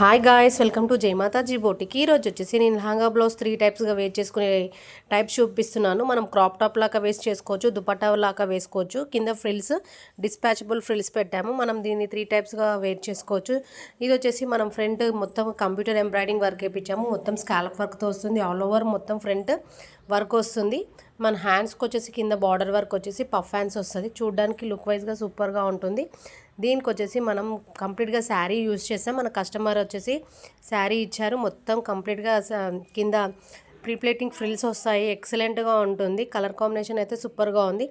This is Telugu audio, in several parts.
హాయ్ గాయ్స్, వెల్కమ్ టు జై మాతాజీ బోటికి. ఈరోజు వచ్చేసి నేను లెహంగా బ్లౌజ్ 3 టైప్స్గా వేర్ చేసుకునే టైప్స్ చూపిస్తున్నాను. మనం క్రాప్ టాప్ లాగా వేస్ట్ చేసుకోవచ్చు, దుపట్టా లాగా వేసుకోవచ్చు. కింద ఫ్రిల్స్ డిస్పాచబుల్ ఫ్రిల్స్ పెట్టాము. మనం దీన్ని 3 టైప్స్గా వేర్ చేసుకోవచ్చు. ఇది వచ్చేసి మనం ఫ్రంట్ మొత్తం కంప్యూటర్ ఎంబ్రాయిడింగ్ వర్క్ వేయించాము. మొత్తం స్కాలప్ వర్క్తో వస్తుంది. ఆల్ ఓవర్ మొత్తం ఫ్రంట్ వర్క్ వస్తుంది. మన హ్యాండ్స్కి వచ్చేసి కింద బార్డర్ వర్క్ వచ్చేసి పఫ్ హ్యాండ్స్ వస్తుంది. చూడడానికి లుక్ వైజ్గా సూపర్గా ఉంటుంది. దీనికి వచ్చేసి మనం కంప్లీట్గా శారీ యూజ్ చేస్తాం. మన కస్టమర్ వచ్చేసి శారీ ఇచ్చారు. మొత్తం కంప్లీట్గా కింద ప్రీప్లేటింగ్ ఫ్రిల్స్ వస్తాయి. ఎక్సలెంట్గా ఉంటుంది. కలర్ కాంబినేషన్ అయితే సూపర్గా ఉంది.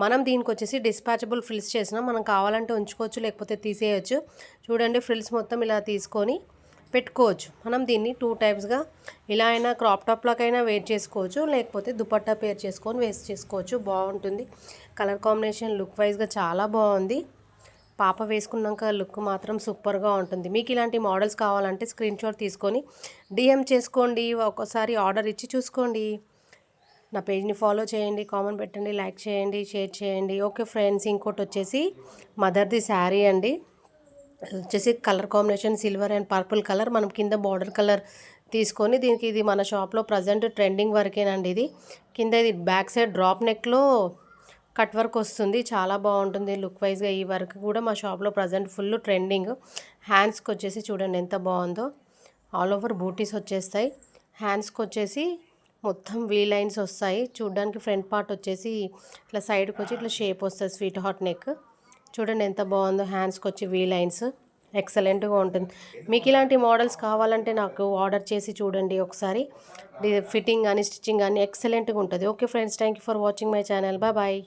మనం దీనికి వచ్చేసి డిస్పాచబుల్ ఫ్రిల్స్ చేసినాం. మనం కావాలంటే ఉంచుకోవచ్చు, లేకపోతే తీసేయచ్చు. చూడండి, ఫ్రిల్స్ మొత్తం ఇలా తీసుకొని పెట్టుకోవచ్చు. మనం దీన్ని 2 టైప్స్గా ఇలా అయినా క్రాప్ టాప్లకైనా వేర్ చేసుకోవచ్చు, లేకపోతే దుపట్టా పేర్ చేసుకొని వేస్ట్ చేసుకోవచ్చు. బాగుంటుంది. కలర్ కాంబినేషన్ లుక్ వైజ్గా చాలా బాగుంది. పాప వేసుకున్నాక లుక్ మాత్రం సూపర్గా ఉంటుంది. మీకు ఇలాంటి మోడల్స్ కావాలంటే స్క్రీన్ షాట్ తీసుకొని డిఎం చేసుకోండి. ఒక్కోసారి ఆర్డర్ ఇచ్చి చూసుకోండి. నా పేజ్ని ఫాలో చేయండి, కామెంట్ పెట్టండి, లైక్ చేయండి, షేర్ చేయండి. ఓకే ఫ్రెండ్స్, ఇంకోటి వచ్చేసి మదర్ది శారీ అండి. వచ్చేసి colour combination silver and purple colour. మనం కింద బార్డర్ కలర్ తీసుకొని దీనికి ఇది మన షాప్లో ప్రజెంట్ ట్రెండింగ్ వర్కేనండి. ఇది కింద ఇది బ్యాక్ సైడ్ డ్రాప్ నెక్లో కట్ వర్క్ వస్తుంది. చాలా బాగుంటుంది లుక్ వైజ్గా. ఈ వర్క్ కూడా మా షాప్లో ప్రజెంట్ ఫుల్ ట్రెండింగ్. హ్యాండ్స్కి వచ్చేసి చూడండి ఎంత బాగుందో. ఆల్ ఓవర్ బూటీస్ వచ్చేస్తాయి. హ్యాండ్స్కి వచ్చేసి మొత్తం వీ లైన్స్ వస్తాయి. చూడడానికి ఫ్రంట్ పార్ట్ వచ్చేసి ఇట్లా సైడ్కి వచ్చి ఇట్లా షేప్ వస్తుంది. స్వీట్ హార్ట్ నెక్ చూడండి ఎంత బాగుందో. హ్యాండ్స్కి వచ్చి వీ లైన్స్ ఎక్సలెంట్గా ఉంటుంది. మీకు ఇలాంటి మోడల్స్ కావాలంటే నాకు ఆర్డర్ చేసి చూడండి ఒకసారి. ఫిట్టింగ్ కానీ స్టిచ్చింగ్ కానీ ఎక్సలెంట్గా ఉంటుంది. Okay friends, thank you for watching my channel. Bye.